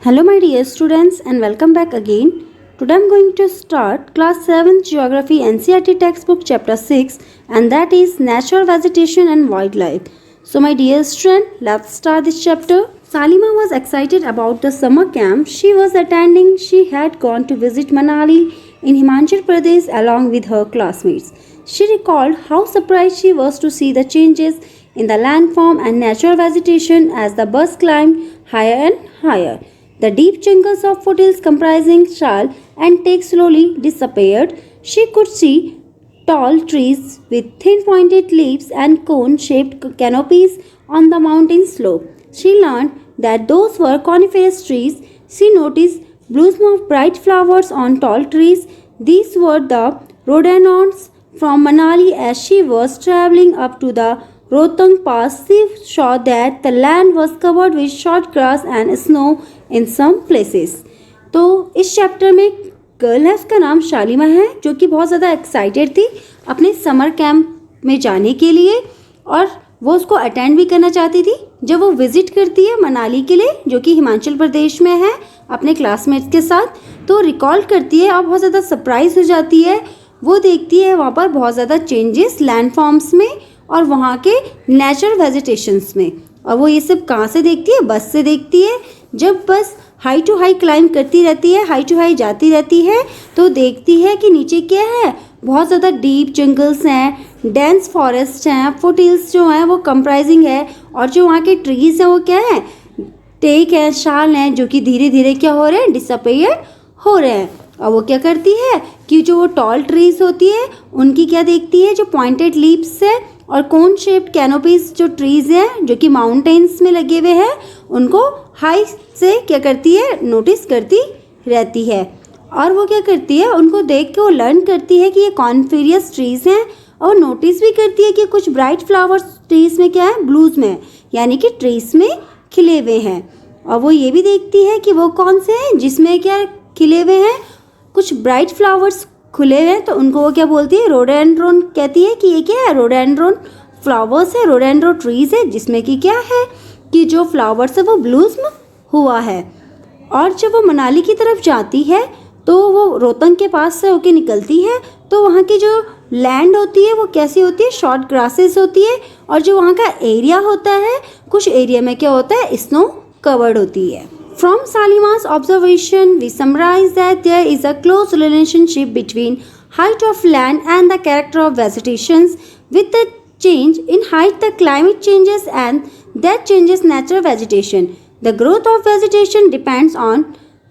Hello my dear students and welcome back again. Today I am going to start class 7 Geography NCERT textbook chapter 6 and that is Natural Vegetation and Wildlife. So my dear student, let's start this chapter. Salima was excited about the summer camp she was attending. She had gone to visit Manali in Himachal Pradesh along with her classmates. She recalled how surprised she was to see the changes in the landform and natural vegetation as the bus climbed higher and higher. The deep jungles of foothills comprising shal and teak slowly disappeared. She could see tall trees with thin pointed leaves and cone-shaped canopies on the mountain slope. She learned that those were coniferous trees. She noticed blossom of bright flowers on tall trees. These were the rhododendrons from Manali. As she was traveling up to the Rohtang Pass, she saw that the land was covered with short grass and snow in some places. तो इस chapter में girl है, उसका नाम शालिमा है, जो कि बहुत ज़्यादा एक्साइटेड थी अपने समर कैंप में जाने के लिए और वो उसको अटेंड भी करना चाहती थी. जब वो विज़िट करती है मनाली के लिए, जो कि हिमाचल प्रदेश में है, अपने क्लासमेट्स के साथ, तो रिकॉल करती है और बहुत ज़्यादा सरप्राइज हो जाती है. वो देखती है वहाँ पर बहुत ज़्यादा चेंजेस लैंड फॉर्म्स में और वहाँ के नेचुरल वेजिटेशंस में. और वो ये सब कहाँ से देखती है? बस से देखती है. जब बस हाई टू हाई क्लाइंब करती रहती है, हाई टू हाई जाती रहती है, तो देखती है कि नीचे क्या है, बहुत ज़्यादा डीप जंगल्स हैं, डेंस फॉरेस्ट हैं, फुट हिल्स जो हैं वो कंप्राइजिंग है, और जो वहाँ के ट्रीज़ हैं वो क्या है, टेक हैं, शाल हैं, जो कि धीरे धीरे क्या हो रहे हैं, डिसअपियर हो रहे हैं. और वो क्या करती है कि जो वो टॉल ट्रीज़ होती है उनकी क्या देखती है, जो पॉइंटेड लीव्स है और कोन शेप्ड कैनोपीज जो ट्रीज़ हैं जो कि माउंटेन्स में लगे हुए हैं, उनको हाई से क्या करती है, नोटिस करती रहती है. और वो क्या करती है, उनको देख के वो लर्न करती है कि ये कॉन्फेरियस ट्रीज़ हैं, और नोटिस भी करती है कि कुछ ब्राइट फ्लावर्स ट्रीज़ में क्या है, ब्लूज में, यानी कि ट्रीज़ में खिले हुए हैं. और वो ये भी देखती है कि वो कौन से हैं जिसमें क्या खिले हुए हैं, कुछ ब्राइट फ्लावर्स खुले हुए हैं, तो उनको वो क्या बोलती है, रोडेंड्रोन कहती है कि ये क्या है, रोडेंड्रोन फ्लावर्स है, रोडेंड्रो ट्रीज़ है, जिसमें कि क्या है कि जो फ्लावर्स है वो ब्लूस्म हुआ है. और जब वो मनाली की तरफ जाती है तो वो रोहतंग के पास से होके निकलती है, तो वहाँ की जो लैंड होती है वो कैसी होती है, शॉर्ट ग्रासेस होती है, और जो वहाँ का एरिया होता है, कुछ एरिया में क्या होता है, स्नो कवर्ड होती है. From Salima's observation, we summarize that there is a close relationship between height of land and the character of vegetations. With the change in height, the climate changes and that changes natural vegetation. The growth of vegetation depends on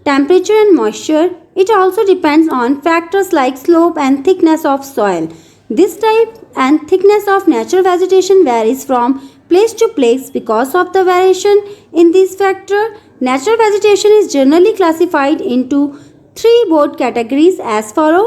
temperature and moisture. It also depends on factors like slope and thickness of soil. This type and thickness of natural vegetation varies from place to place because of the variation in these factors. Natural vegetation is generally classified into three broad categories as follow.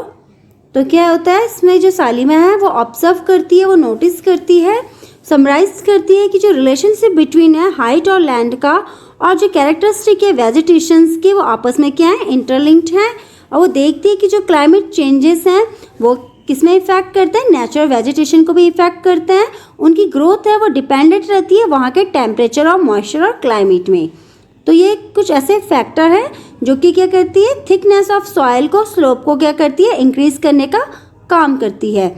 तो क्या होता है, इसमें जो सालिमा है वो observe करती है, वो नोटिस करती है, समराइज करती है कि जो रिलेशनशिप बिटवीन है हाइट और लैंड का, और जो कैरेक्टरिस्टिक है वेजिटेशंस के, वो आपस में क्या है, इंटरलिंक्ड है. और वो देखती है कि जो क्लाइमेट चेंजेस हैं वो किस में इफेक्ट करते हैं, नेचुरल वेजिटेशन को भी इफेक्ट करते हैं. उनकी ग्रोथ है वो डिपेंडेंट रहती है वहाँ के टेम्परेचर और मॉइस्चर और क्लाइमेट में. तो ये कुछ ऐसे फैक्टर है जो कि क्या करती है, थिकनेस ऑफ सॉइल को, स्लोप को क्या करती है, इंक्रीज करने का काम करती है.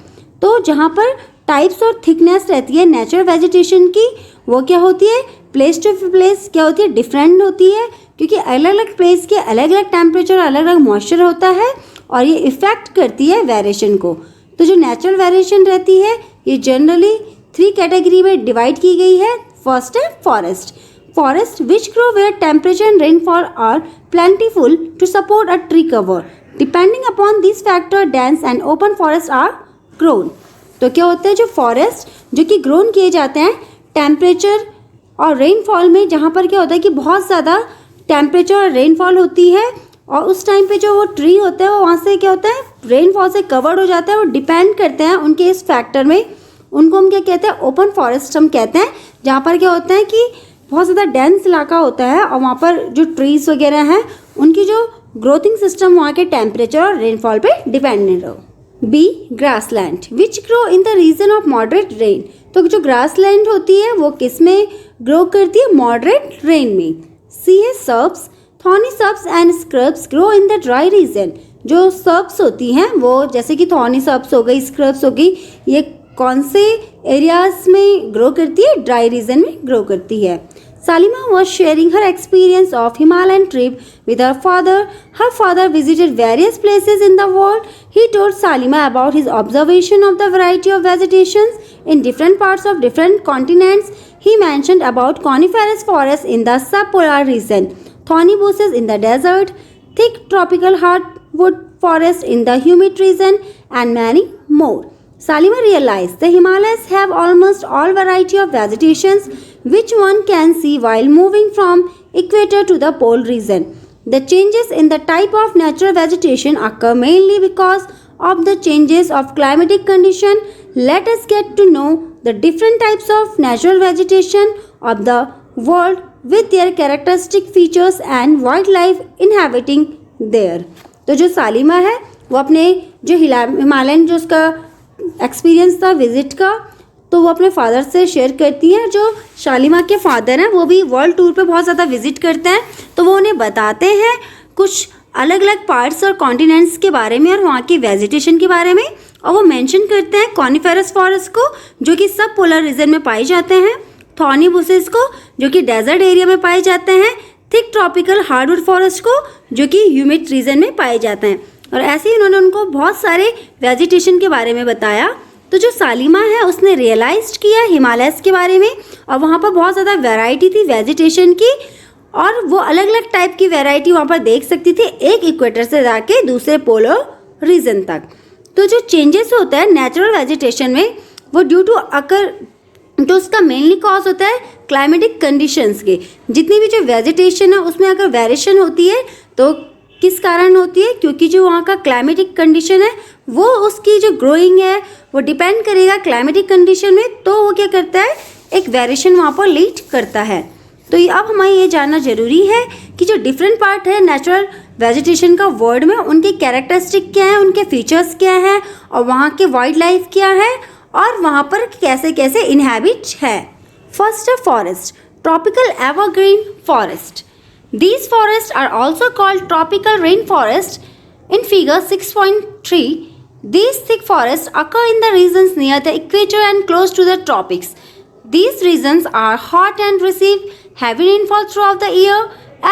तो जहाँ पर टाइप्स और थिकनेस रहती है नेचुरल वेजिटेशन की, वो क्या होती है, प्लेस टू प्लेस क्या होती है, डिफरेंट होती है, क्योंकि अलग अलग प्लेस के अलग अलग टेम्परेचर, अलग अलग मॉइस्चर होता है, और ये इफेक्ट करती है वेरिएशन को. तो जो नेचुरल वेरिएशन रहती है ये जनरली थ्री कैटेगरी में डिवाइड की गई है. फर्स्ट है forest. Forests which grow where temperature and rainfall are plentiful to support a tree cover. Depending upon these factors, dense and open forests are grown. तो क्या होता है, जो फॉरेस्ट जो कि ग्रोन किए जाते हैं टेम्परेचर और रेनफॉल में, जहाँ पर क्या होता है कि बहुत ज़्यादा टेम्परेचर और रेनफॉल होती है, और उस टाइम पे जो वो ट्री होता है वो वहाँ से क्या होता है, रेनफॉल से कवर्ड हो जाता है. वो डिपेंड करते हैं उनके इस फैक्टर में. उनको हम क्या कहते हैं, ओपन फॉरेस्ट हम कहते हैं, जहाँ पर क्या होता है कि बहुत ज़्यादा डेंस इलाका होता है, और वहाँ पर जो ट्रीज़ वगैरह हैं उनकी जो ग्रोथिंग सिस्टम वहाँ के टेम्परेचर और रेनफॉल पे डिपेंडेंट हो. B, grassland which grow in the region of moderate rain. तो जो ग्रासलैंड होती है वो किस में ग्रो करती है, मॉडरेट रेन में. सी है shrubs. Thorny shrubs and scrubs grow in the dry region. जो सर्ब्स होती हैं वो जैसे कि थॉर्नी सर्ब्स हो गई, स्क्रब्स हो गई, ये कौन से एरियाज में ग्रो करती है? ड्राई रीजन में ग्रो करती है। Salima was sharing her experience of Himalayan trip with her father. Her father visited various places in the world. He told Salima about his observation of the variety of vegetations in different parts of different continents. He mentioned about coniferous forests in the subpolar region, thorny bushes in the desert, thick tropical hardwood forests in the humid region, and many more. Salima realized the Himalayas have almost all variety of vegetations which one can see while moving from equator to the pole region. The changes in the type of natural vegetation occur mainly because of the changes of climatic condition. Let us get to know the different types of natural vegetation of the world with their characteristic features and wildlife inhabiting there. तो जो सालिमा है वो अपने जो Himalayan जो उसका experience था visit का, तो वो अपने फादर से शेयर करती हैं। जो शालिमा के फादर हैं वो भी वर्ल्ड टूर पे बहुत ज़्यादा विजिट करते हैं, तो वो उन्हें बताते हैं कुछ अलग अलग पार्ट्स और कॉन्टिनेंट्स के बारे में और वहाँ की वेजिटेशन के बारे में। और वो मेंशन करते हैं कॉनिफेरस फॉरेस्ट को जो कि सब पोलर रीजन में पाए जाते हैं, थॉर्नी बुशेस को जो कि डेजर्ट एरिया में पाए जाते हैं, थिक ट्रॉपिकल हार्डवुड फॉरेस्ट को जो कि ह्यूमिड रीजन में पाए जाते हैं। और ऐसे ही उन्होंने उनको बहुत सारे वेजिटेशन के बारे में बताया। तो जो सालिमा है उसने रियलाइज किया हिमालयस के बारे में, और वहाँ पर बहुत ज़्यादा वैरायटी थी वेजिटेशन की, और वो अलग अलग टाइप की वैरायटी वहाँ पर देख सकती थी एक इक्वेटर से जाके दूसरे पोलर रीजन तक। तो जो चेंजेस होता है नेचुरल वेजिटेशन में वो ड्यू टू अकर, तो उसका मेनली कॉज होता है क्लाइमेटिक कंडीशंस के। जितनी भी जो वेजिटेशन है उसमें अगर वेरिएशन होती है तो किस कारण होती है? क्योंकि जो वहाँ का क्लाइमेटिक कंडीशन है वो उसकी जो ग्रोइंग है वो डिपेंड करेगा क्लाइमेटिक कंडीशन में, तो वो क्या करता है एक वेरिएशन वहाँ पर लीड करता है। तो अब हमें ये जानना जरूरी है कि जो डिफरेंट पार्ट है नेचुरल वेजिटेशन का वर्ल्ड में उनके कैरेक्टरिस्टिक क्या है, उनके फीचर्स क्या है, और वहाँ के वाइल्ड लाइफ क्या है, और वहाँ पर कैसे कैसे इनहैबिट है। फर्स्ट है forest, tropical evergreen forest. These forests are also called tropical rainforest. In figure 6.3, these thick forests occur in the regions near the equator and close to the tropics. These regions are hot and receive heavy rainfall throughout the year.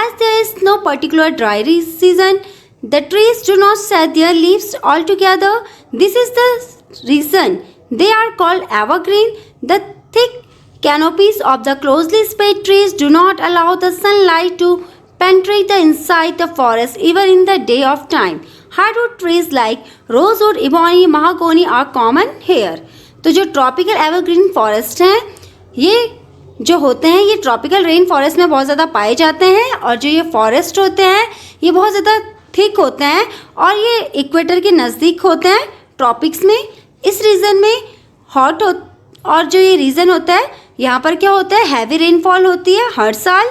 As there is no particular dry season, the trees do not shed their leaves altogether. This is the reason they are called evergreen. The thick canopies of the closely spaced trees do not allow the sunlight to penetrate the inside the forest even in the day of time. Hardwood trees like rosewood, ebony, mahogany are common here. तो जो tropical evergreen forest हैं ये जो होते हैं ये tropical rain forest में बहुत ज़्यादा पाए जाते हैं, और जो ये फॉरेस्ट होते हैं ये बहुत ज़्यादा थिक होते हैं और ये इक्वेटर के नज़दीक होते हैं ट्रॉपिक्स में। इस रीजन में हॉट और जो ये रीजन होता है यहाँ पर क्या होता है हैवी रेनफॉल होती है हर साल।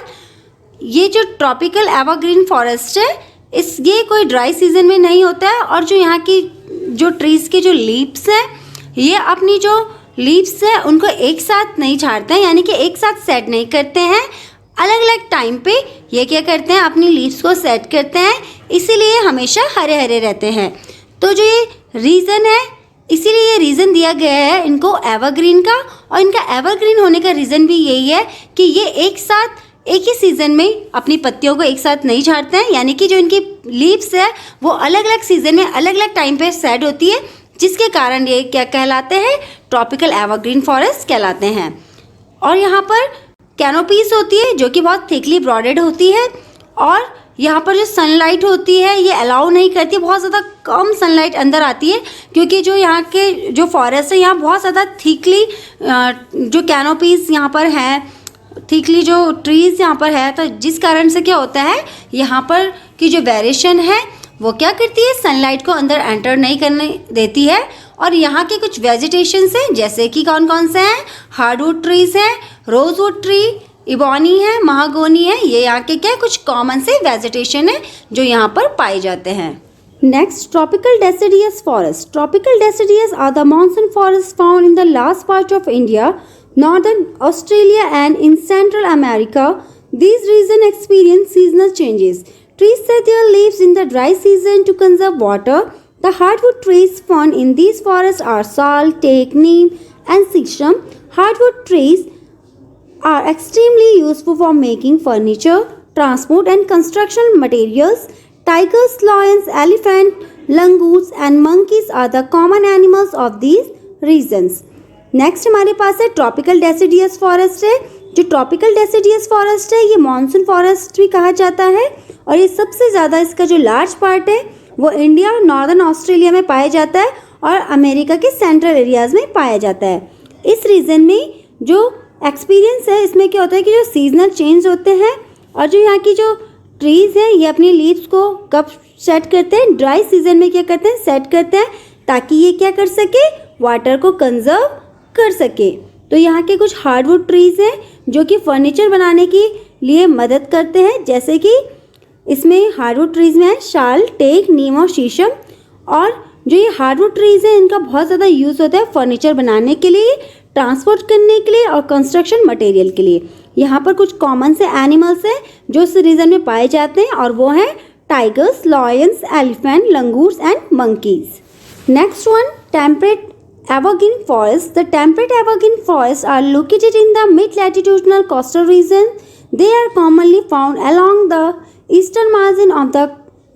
ये जो ट्रॉपिकल एवरग्रीन फॉरेस्ट है ये कोई ड्राई सीजन में नहीं होता है, और जो यहाँ की जो ट्रीज़ के जो लीव्स हैं ये अपनी जो लीव्स है उनको एक साथ नहीं झाड़ते हैं, यानी कि एक साथ सेट नहीं करते हैं, अलग अलग टाइम पे ये क्या करते हैं अपनी लीव्स को सेट करते हैं, इसीलिए हमेशा हरे हरे रहते हैं। तो जो ये रीज़न है इसीलिए ये रीज़न दिया गया है इनको एवरग्रीन का, और इनका एवरग्रीन होने का रीज़न भी यही है कि ये एक साथ एक ही सीज़न में अपनी पत्तियों को एक साथ नहीं झाड़ते हैं, यानी कि जो इनकी लीव्स है वो अलग अलग सीज़न में अलग अलग टाइम पे सेट होती है, जिसके कारण ये क्या कहलाते हैं ट्रॉपिकल एवरग्रीन फॉरेस्ट कहलाते हैं। और यहाँ पर कैनोपीज होती है जो कि बहुत थिकली ब्रॉडेड होती है, और यहाँ पर जो सनलाइट होती है ये अलाउ नहीं करती, बहुत ज़्यादा कम सनलाइट अंदर आती है, क्योंकि जो यहाँ के जो फॉरेस्ट है यहाँ बहुत ज़्यादा थिकली जो कैनोपीज यहाँ पर हैं, थिकली जो ट्रीज़ यहाँ पर है, तो जिस कारण से क्या होता है यहाँ पर की जो वेरिएशन है वो क्या करती है सनलाइट को अंदर एंटर नहीं करने देती है। और यहाँ के कुछ वेजिटेशंस हैं जैसे कि कौन कौन से हैं, हार्डवुड ट्रीज़ हैं, रोजवुड ट्री, इबॉनी है, महागोनी है, ये यहाँ के क्या कुछ कॉमन से वेजिटेशन है जो यहाँ पर पाए जाते हैं। Next tropical deciduous forest. Tropical deciduous are the monsoon forest found in the last part of India, Northern Australia and in Central America. These regions experience seasonal changes. Trees shed their leaves in the dry season to conserve water. The hardwood trees found in these forests are sal, teak, neem, and shisham. Hardwood trees are extremely useful for making furniture, transport, and construction materials. Tigers, lions, elephant, langurs, and monkeys are the common animals of these regions. Next हमारे पास है tropical deciduous forest है। जो tropical deciduous forest है ये monsoon forest भी कहा जाता है और ये सबसे ज़्यादा इसका जो लार्ज पार्ट है वो इंडिया और नॉर्दर्न ऑस्ट्रेलिया में पाया जाता है और अमेरिका के सेंट्रल एरियाज़ में पाया जाता है। इस रीजन में जो एक्सपीरियंस है इसमें क्या होता है कि जो सीजनल चेंज होते हैं और जो यहाँ की जो ट्रीज़ हैं ये अपनी लीव्स को कब सेट करते हैं, ड्राई सीजन में क्या करते हैं, सेट करते हैं ताकि ये क्या कर सके, वाटर को कंजर्व कर सके। तो यहाँ के कुछ हार्डवुड ट्रीज़ हैं जो कि फर्नीचर बनाने के लिए मदद करते हैं, जैसे कि इसमें हार्डवुड ट्रीज़ में है शाल, टेक, नीम और शीशम। और जो ये हार्डवुड ट्रीज़ हैं इनका बहुत ज़्यादा यूज़ होता है फर्नीचर बनाने के लिए, ट्रांसपोर्ट करने के लिए और कंस्ट्रक्शन मटेरियल के लिए। यहाँ पर कुछ कॉमन से एनिमल्स हैं जो इस रीजन में पाए जाते हैं और वो हैं tigers, lions, elephant, langurs and monkeys. Next one, temperate evergreen forests. The temperate evergreen forests are located in the mid-latitudinal coastal region. They are commonly found along the eastern margin of the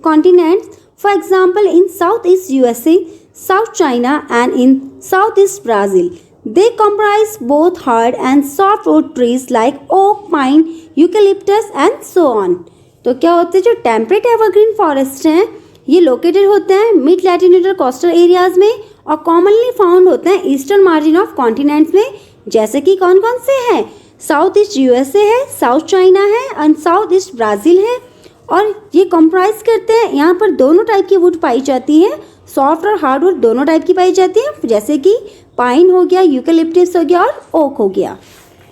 continents. For example, in southeast USA, South China, and in southeast Brazil. They comprise both hard and softwood trees like oak, pine, eucalyptus, and so on. तो क्या होते हैं जो temperate evergreen forest हैं ये located होते हैं mid latitudinal coastal areas में और कॉमनली फाउंड होते हैं ईस्टर्न मार्जिन ऑफ कॉन्टिनेंट्स में, जैसे कि कौन कौन से हैं, साउथ ईस्ट यूएसए है, साउथ चाइना है एंड साउथ ईस्ट ब्राज़ील है। और ये कंप्राइज करते हैं, यहाँ पर दोनों टाइप की वुड पाई जाती है, सॉफ्ट और हार्ड वुड दोनों टाइप की पाई जाती है, जैसे कि पाइन हो गया, यूकेलिप्टस हो गया और ओक हो गया।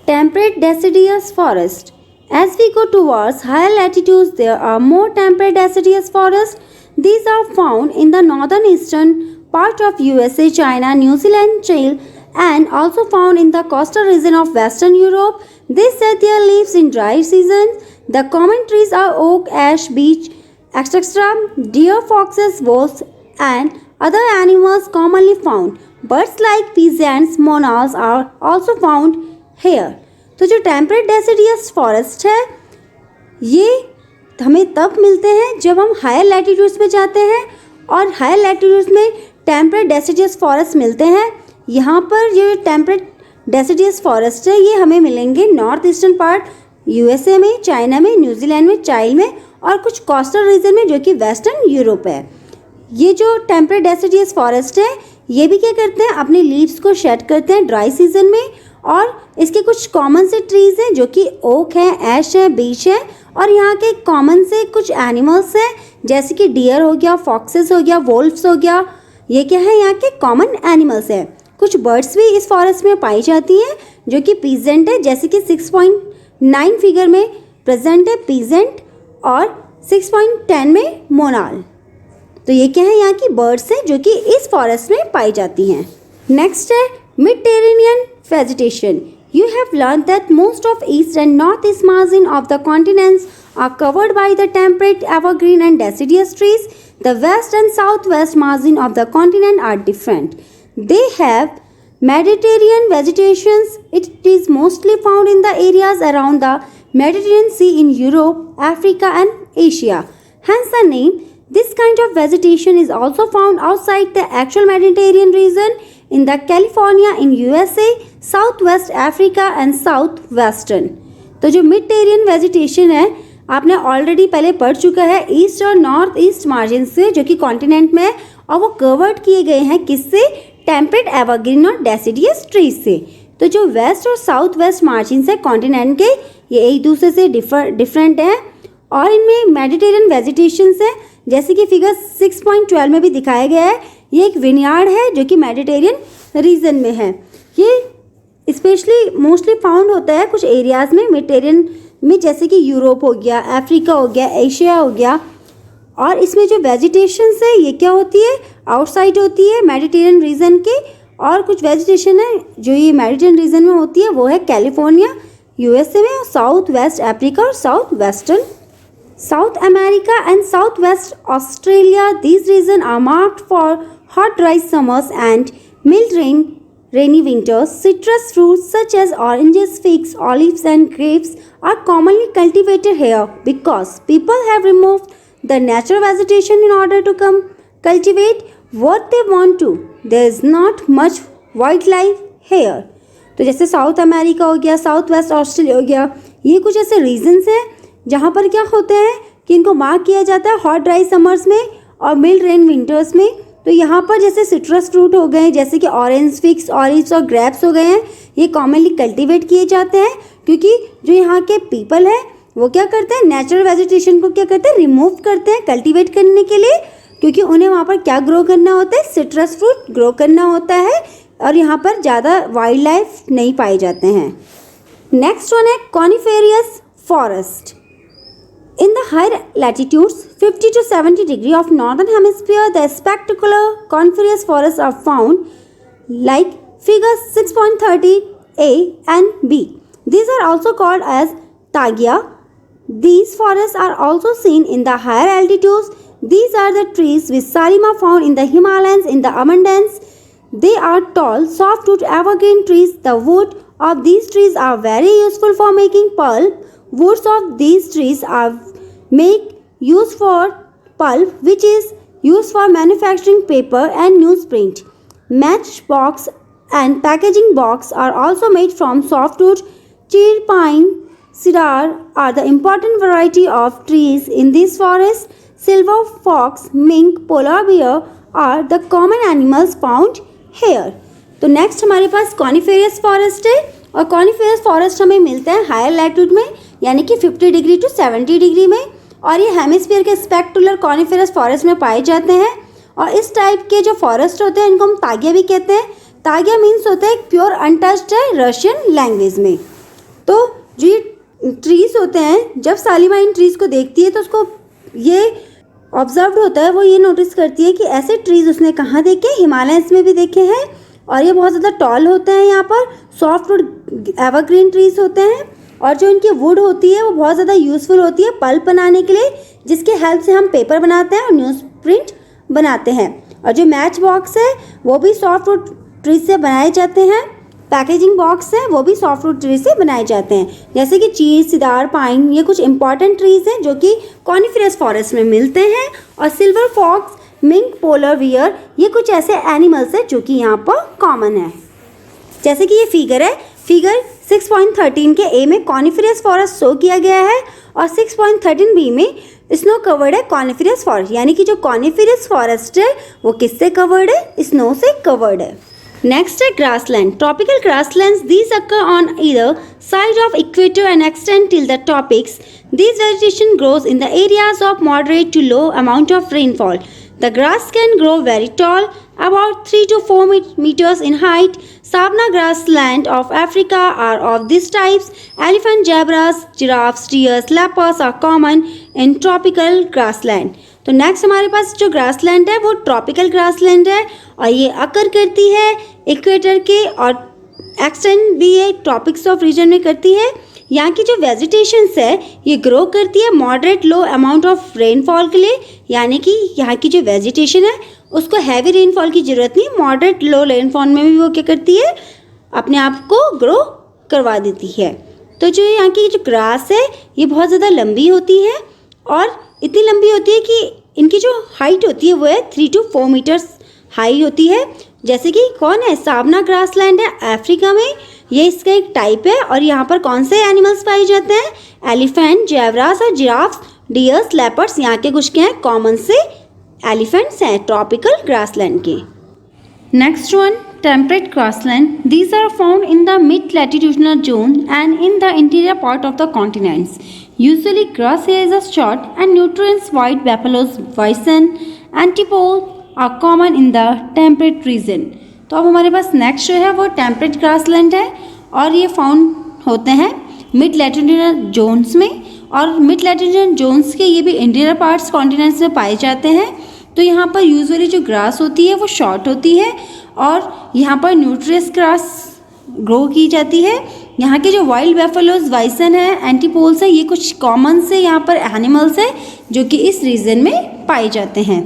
Temperate deciduous forest. As we go towards higher latitudes, there are more temperate deciduous forests. These are found in the northern eastern part of USA, China, New Zealand, Chile, and also found in the coastal region of Western Europe. They shed their leaves in dry seasons. The common trees are oak, ash, beech, etc. Deer, foxes, wolves, and other animals commonly found. Birds like pigeons, monarchs are also found here. तो जो temperate deciduous forest है ये हमें तब मिलते हैं जब हम हायर लैटिट्यूड्स में जाते हैं और हायर लैटिट्यूड्स में टेम्परेट डेसिडियस फॉरेस्ट मिलते हैं। यहाँ पर जो टेम्परेट डेसिडियस फॉरेस्ट है ये हमें मिलेंगे नॉर्थ ईस्टर्न पार्ट यूएसए में, चाइना में, न्यूजीलैंड में, चाइल में और कुछ कोस्टल रीजन में जो कि वेस्टर्न यूरोप है। ये जो टेम्परेट डेसिडियस फॉरेस्ट है ये भी क्या करते हैं, अपने लीव्स को शेड करते हैं ड्राई सीजन में। और इसके कुछ कॉमन से ट्रीज़ हैं जो कि ओक है, ऐश है, बीच है और यहाँ के कॉमन से कुछ एनिमल्स हैं जैसे कि डियर हो गया, फॉक्सेस हो गया, वोल्फ्स हो गया। ये क्या है, यहाँ के कॉमन एनिमल्स हैं। कुछ बर्ड्स भी इस फॉरेस्ट में पाई जाती हैं जो कि पीजेंट है, जैसे कि 6.9 फिगर में प्रेजेंट है पीजेंट और 6.10 में मोनाल। तो ये क्या है, यहाँ की बर्ड्स हैं जो कि इस फॉरेस्ट में पाई जाती हैं। नेक्स्ट है Mediterranean vegetation. You have learned that most of east and northeast margin of the continents are covered by the temperate evergreen and deciduous trees. The west and southwest margin of the continent are different. They have Mediterranean vegetations. It is mostly found in the areas around the Mediterranean Sea in Europe, Africa and Asia. Hence the name. This kind of vegetation is also found outside the actual Mediterranean region in the California in USA, Southwest Africa and Southwestern. तो जो मिडटेरियन vegetation है आपने already पहले पढ़ चुका है east और north east margin से जो कि कॉन्टिनेंट में है और वो कवर्ड किए गए हैं किससे, टेम्परेट एवरग्रीन और डेसिडियस ट्रीज से। तो जो वेस्ट और साउथ वेस्ट मार्जिन है कॉन्टिनेंट के ये एक दूसरे से डिफरेंट हैं और इनमें मेडिटेरियन वेजिटेशन है, जैसे कि फिगर 6.12 में भी दिखाया गया है। ये एक विनयार्ड है जो कि मेडिटेरियन रीजन में है। ये स्पेशली मोस्टली फाउंड होता है कुछ एरियाज़ में मेडिटेरियन में, जैसे कि यूरोप हो गया, अफ्रीका हो गया, एशिया हो गया। और इसमें जो वेजिटेशन है ये क्या होती है, आउटसाइड होती है मेडिटेरियन रीजन के। और कुछ वेजिटेशन है जो ये मेडिटेरियन रीजन में होती है वो है कैलिफोर्निया, यूएसए में, और साउथ वेस्ट अफ्रीका और south western South America and Southwest Australia. These regions are marked for hot dry summers and mild rainy winters. Citrus fruits such as oranges, figs, olives and grapes are commonly cultivated here because people have removed the natural vegetation in order to cultivate what they want to. There is not much wildlife here. तो जैसे south America हो गया, south west Australia हो गया, ये कुछ ऐसे regions हैं जहाँ पर क्या होते हैं कि इनको मार्क किया जाता है हॉट ड्राई समर्स में और मिल्ड रेन विंटर्स में। तो यहाँ पर जैसे सिट्रस फ्रूट हो गए, जैसे कि ऑरेंज, फिग्स, ऑलिव्स और ग्रेप्स हो गए हैं, ये कॉमनली कल्टीवेट किए जाते हैं क्योंकि जो यहाँ के पीपल है वो क्या करते हैं, नेचुरल वेजिटेशन को क्या करते हैं, रिमूव करते हैं कल्टीवेट करने के लिए, क्योंकि उन्हें वहाँ पर क्या ग्रो करना होता है, सिट्रस फ्रूट ग्रो करना होता है और यहाँ पर ज़्यादा वाइल्ड लाइफ नहीं पाए जाते हैं। नेक्स्ट वन है कॉनिफेरियस forest. In the higher latitudes, 50 to 70 degree of northern hemisphere, the spectacular coniferous forests are found, like figures 6.30a and b. These are also called as taiga. These forests are also seen in the higher altitudes. These are the trees which Salima found in the Himalayas in the abundance. They are tall, soft-toothed evergreen trees. The wood of these trees are very useful for making pulp. Woods of these trees are make use for pulp, which is used for manufacturing paper and newsprint. Matchbox and packaging box are also made from softwood. Cheer, pine, cedar are the important variety of trees in this forest. Silver fox, mink, polar bear are the common animals found here. तो next हमारे पास कॉनिफेरियस forest है और कॉनिफेरियस forest हमें मिलता है higher latitude में, यानी कि 50 डिग्री टू 70 डिग्री में, और ये हेमिस्फीयर के स्पेक्टुलर कॉनिफेरस फॉरेस्ट में पाए जाते हैं। और इस टाइप के जो फॉरेस्ट होते हैं इनको हम तागिया भी कहते हैं। तागिया मीन्स होता है प्योर अनटच्ड है रशियन लैंग्वेज में। तो जो ये ट्रीज़ होते हैं, जब सालिमा इन ट्रीज़ को देखती है तो उसको ये ऑब्जर्व होता है, वो ये नोटिस करती है कि ऐसे ट्रीज़ उसने कहाँ देखे, हिमालयस में भी देखे हैं, और ये बहुत ज़्यादा टॉल होते हैं, यहाँ पर सॉफ्ट वुड एवरग्रीन ट्रीज़ होते हैं, और जो इनकी वुड होती है वो बहुत ज़्यादा यूज़फुल होती है पल्प बनाने के लिए, जिसके हेल्प से हम पेपर बनाते हैं और न्यूज़ प्रिंट बनाते हैं। और जो मैच बॉक्स है वो भी सॉफ्ट वुड ट्री से बनाए जाते हैं। पैकेजिंग बॉक्स है वो भी सॉफ्ट वुड ट्री से बनाए जाते हैं, जैसे कि चीड़, सिदार, पाइन, ये कुछ इंपॉर्टेंट ट्रीज़ हैं जो कि कॉनिफेरस फॉरेस्ट में मिलते हैं। और silver fox, mink, polar bear, ये कुछ ऐसे एनिमल्स हैं जो कि यहाँ पर कॉमन है। जैसे कि ये फिगर है, फिगर 6.13 के ए में कॉनिफेरस फॉरेस्ट शो किया गया है और 6.13 बी में स्नो कवर्ड है कॉनिफेरस फॉरेस्ट, यानी कि जो कॉनिफेरस फॉरेस्ट है वो किससे कवर्ड है, स्नो से कवर्ड है। नेक्स्ट है grassland. Tropical grasslands, these occur on either side of equator and extend till the tropics. These vegetation grows in the areas of moderate to low amount of rainfall. The grass can grow very tall, about 3 to 4 meters in height. Savannah grassland of Africa are of these types. Elephant, zebras, giraffes, deers, leopards are common in tropical grassland. तो next हमारे पास जो grassland है वो tropical grassland है और ये अकर करती है इक्वेटर के और एक्सटेंड भी ये ट्रॉपिक्स ऑफ रीजन में करती है। यहाँ की जो वेजिटेशंस है ये ग्रो करती है moderate low amount of rainfall के लिए, यानी कि यहाँ की जो वेजिटेशन है उसको हैवी रेनफॉल की ज़रूरत नहीं, मॉडरेट लो रेनफॉल में भी वो क्या करती है, अपने आप को ग्रो करवा देती है। तो जो यहाँ की जो ग्रास है ये बहुत ज़्यादा लंबी होती है और इतनी लंबी होती है कि इनकी जो हाइट होती है वो है 3 to 4 मीटर्स हाई होती है। जैसे कि कौन है, सावना ग्रासलैंड है अफ्रीका में, ये इसका एक टाइप है और यहाँ पर कौन से एनिमल्स पाए जाते हैं, एलिफेंट, जेब्रास और जिराफ्स, डियर्स, लेपर्ड्स यहाँ के कुछ क्या हैं, कॉमन से एलिफेंट्स हैं ट्रॉपिकल ग्रासलैंड के। Next one, temperate grassland. These are found in the mid-latitudinal zone and in the interior part of the continents. Usually grass here is short and nutrients white buffaloes, bison, antelope are common in the temperate region. तो अब हमारे पास next जो है वो temperate grassland है और ये found होते हैं मिड लैटिट्यूडनल जोन्स में, और मिड लैटिट्यूडनल जोन्स के ये भी इंटीरियर पार्ट्स कॉन्टिनेंट्स में पाए जाते हैं। तो यहाँ पर यूजुअली जो ग्रास होती है वो शॉर्ट होती है और यहाँ पर न्यूट्रियस ग्रास ग्रो की जाती है। यहाँ के जो वाइल्ड बेफेलोज, बाइसन है, एंटीपोल्स है, ये कुछ कॉमन से यहाँ पर एनिमल्स है जो कि इस रीजन में पाए जाते हैं।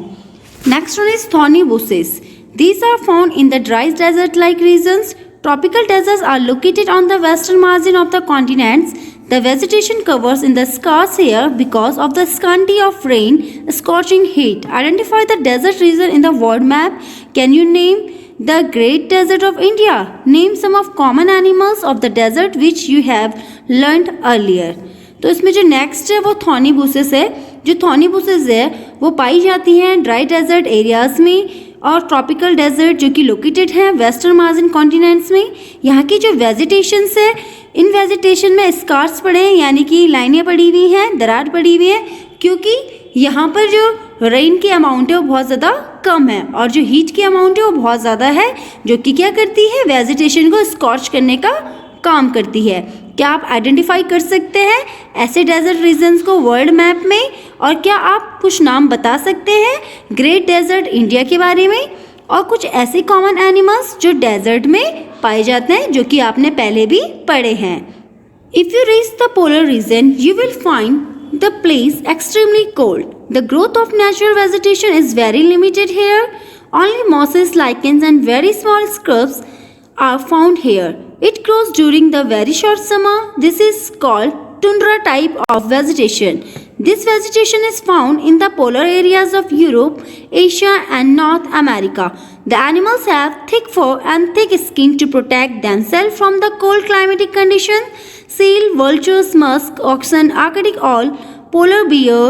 Next one is thorny bushes. These are found in the dry desert-like regions. Tropical deserts are located on the western margin of the continents. The vegetation covers in the scarce here because of the scarcity of rain, scorching heat. Identify the desert region in the world map. Can you name the Great Desert of India? Name some of common animals of the desert which you have learned earlier. तो इसमें जो next है वो thorny bushes है। जो thorny bushes है वो पाई जाती हैं ड्राई डेजर्ट एरियाज में और ट्रॉपिकल डेजर्ट जो कि लोकेटेड है वेस्टर्न मार्जिन कॉन्टिनेंट्स में। यहाँ की जो वेजिटेशंस है, इन वेजिटेशन में स्कार्स पड़े हैं, यानी कि लाइनें पड़ी हुई हैं, दरार पड़ी हुई है, क्योंकि यहाँ पर जो रेन की अमाउंट है वो बहुत ज़्यादा कम है और जो हीट की अमाउंट है वो बहुत ज़्यादा है, जो कि क्या करती है, वेजिटेशन को स्कॉच करने का काम करती है। क्या आप आइडेंटिफाई कर सकते हैं ऐसे डेजर्ट रीजन्स को वर्ल्ड मैप में? और क्या आप कुछ नाम बता सकते हैं ग्रेट डेजर्ट इंडिया के बारे में और कुछ ऐसे कॉमन एनिमल्स जो डेजर्ट में पाए जाते हैं जो कि आपने पहले भी पढ़े हैं? If you reach the polar region you will find the place extremely cold. The growth of natural vegetation is very limited here. Only mosses, lichens and very small shrubs are found here. It grows during the very short summer. This is called tundra type of vegetation. This vegetation is found in the polar areas of Europe, Asia and North America. The animals have thick fur and thick skin to protect themselves from the cold climatic conditions. Seal, vultures, musk, oxen, Arctic owl, polar bear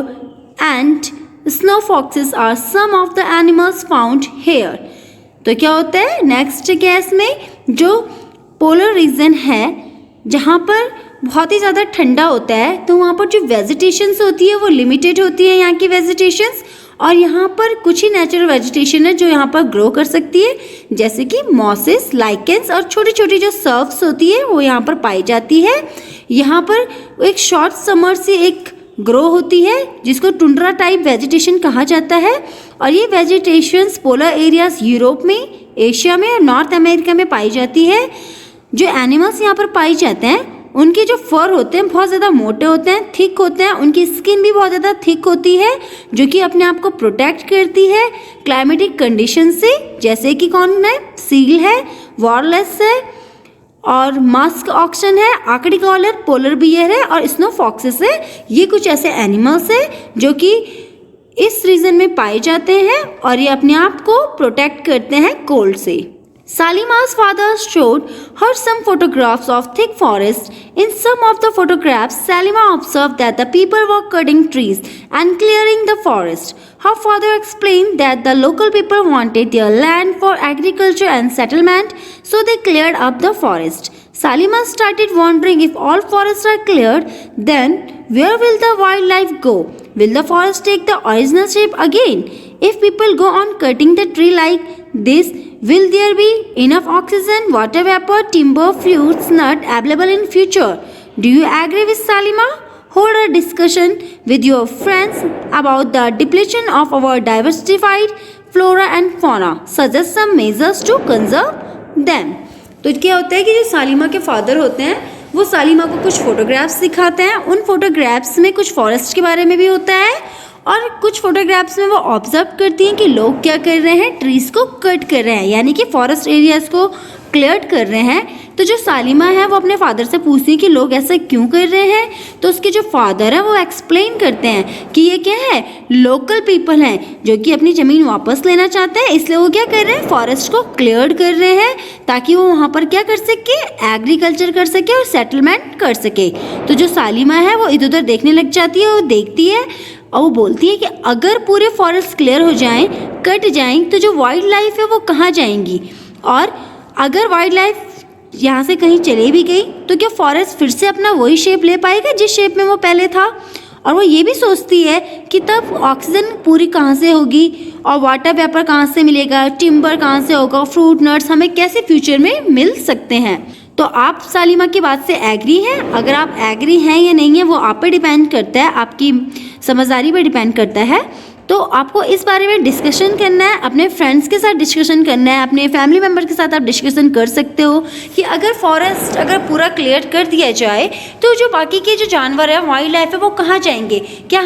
and snow foxes are some of the animals found here. तो क्या होता है next gas में, जो polar region है जहाँ पर बहुत ही ज़्यादा ठंडा होता है तो वहाँ पर जो वेजिटेशंस होती है वो लिमिटेड होती है यहाँ की वेजिटेशंस, और यहाँ पर कुछ ही नेचुरल वेजिटेशन है जो यहाँ पर ग्रो कर सकती है, जैसे कि मॉसेस, लाइकेंस और छोटी छोटी जो सर्फ्स होती है वो यहाँ पर पाई जाती है। यहाँ पर एक शॉर्ट समर से एक ग्रो होती है जिसको टुंड्रा टाइप वेजिटेशन कहा जाता है, और ये वेजिटेशंस पोलर एरियाज यूरोप में, एशिया में और नॉर्थ अमेरिका में पाई जाती है। जो एनिमल्स यहाँ पर पाए जाते हैं उनके जो फर होते हैं बहुत ज़्यादा मोटे होते हैं, थिक होते हैं, उनकी स्किन भी बहुत ज़्यादा थिक होती है जो कि अपने आप को प्रोटेक्ट करती है क्लाइमेटिक कंडीशन से, जैसे कि कौन है, सील है, वॉरलेस है और मास्क ऑक्सन है, आर्कटिक ऑल, पोलर बियर है और स्नो फॉक्सेस है। ये कुछ ऐसे एनिमल्स है जो कि इस रीजन में पाए जाते हैं और ये अपने आप को प्रोटेक्ट करते हैं कोल्ड से। Salima's father showed her some photographs of thick forest. In some of the photographs, Salima observed that the people were cutting trees and clearing the forest. Her father explained that the local people wanted their land for agriculture and settlement, so they cleared up the forest. Salima started wondering, if all forests are cleared, then where will the wildlife go? Will the forest take the original shape again? If people go on cutting the tree like this, will there be enough oxygen, water vapor, timber, fruits, nut available in future? Do you agree with Salima? Hold a discussion with your friends about the depletion of our diversified flora and fauna. Suggest some measures to conserve them. तो क्या होता है कि जो सालिमा के father होते हैं वो सालिमा को कुछ फोटोग्राफ्स दिखाते हैं। उन फोटोग्राफ्स में कुछ फॉरेस्ट के बारे में भी होता है और कुछ फोटोग्राफ्स में वो ऑब्जर्व करती हैं कि लोग क्या कर रहे हैं, ट्रीज को कट कर रहे हैं, यानी कि फॉरेस्ट एरियाज को क्लियर कर रहे हैं। तो जो सालिमा है वो अपने फादर से पूछती है कि लोग ऐसा क्यों कर रहे हैं, तो उसके जो फादर है वो एक्सप्लेन करते हैं कि ये क्या है, लोकल पीपल हैं जो कि अपनी ज़मीन वापस लेना चाहते हैं, इसलिए वो क्या कर रहे हैं, फॉरेस्ट को क्लियर कर रहे हैं ताकि वो वहाँ पर क्या कर सके, एग्रीकल्चर कर सके और सेटलमेंट कर सके। तो जो सालिमा है वो इधर उधर देखने लग जाती है, वो देखती है और वो बोलती है कि अगर पूरे फॉरेस्ट क्लियर हो जाएं, कट जाएं, तो जो वाइल्ड लाइफ है वो कहाँ जाएंगी, और अगर वाइल्ड लाइफ यहाँ से कहीं चली भी गई तो क्या फॉरेस्ट फिर से अपना वही शेप ले पाएगा जिस शेप में वो पहले था। और वो ये भी सोचती है कि तब ऑक्सीजन पूरी कहाँ से होगी और वाटर वेपर कहाँ से मिलेगा, टिम्बर कहाँ से होगा, फ्रूट नट्स हमें कैसे फ्यूचर में मिल सकते हैं। तो आप सालिमा की बात से एग्री हैं? अगर आप एग्री हैं या नहीं है वो आप पे डिपेंड करता है, आपकी समझदारी पे डिपेंड करता है। तो आपको इस बारे में डिस्कशन करना है, अपने फ्रेंड्स के साथ डिस्कशन करना है, अपने फैमिली मेम्बर के साथ आप डिस्कशन कर सकते हो कि अगर फॉरेस्ट अगर पूरा क्लियर कर दिया जाए तो जो बाकी के जो जानवर है, वाइल्ड लाइफ है, वो कहाँ जाएंगे? क्या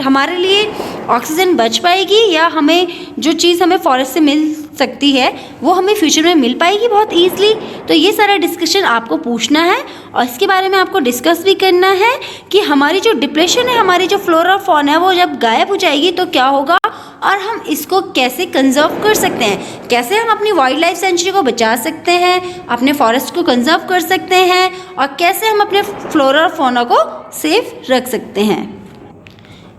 हमारे लिए ऑक्सीजन बच पाएगी, या हमें जो चीज़ हमें फॉरेस्ट से मिल सकती है वो हमें फ्यूचर में मिल पाएगी बहुत ईजिली? तो ये सारा डिस्कशन आपको पूछना है और इसके बारे में आपको डिस्कस भी करना है कि हमारी जो डिप्रेशन है, हमारी जो फ्लोरा और फौना है, वो जब गायब हो जाएगी तो क्या होगा और हम इसको कैसे कंजर्व कर सकते हैं, कैसे हम अपनी वाइल्ड लाइफ सेंचुरी को बचा सकते हैं, अपने फॉरेस्ट को कंजर्व कर सकते हैं और कैसे हम अपने फ्लोरा और फौना को सेफ रख सकते हैं।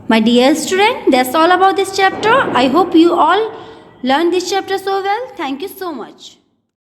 My dear student, that's all about this chapter. I hope you all learned this chapter so well. Thank you so much.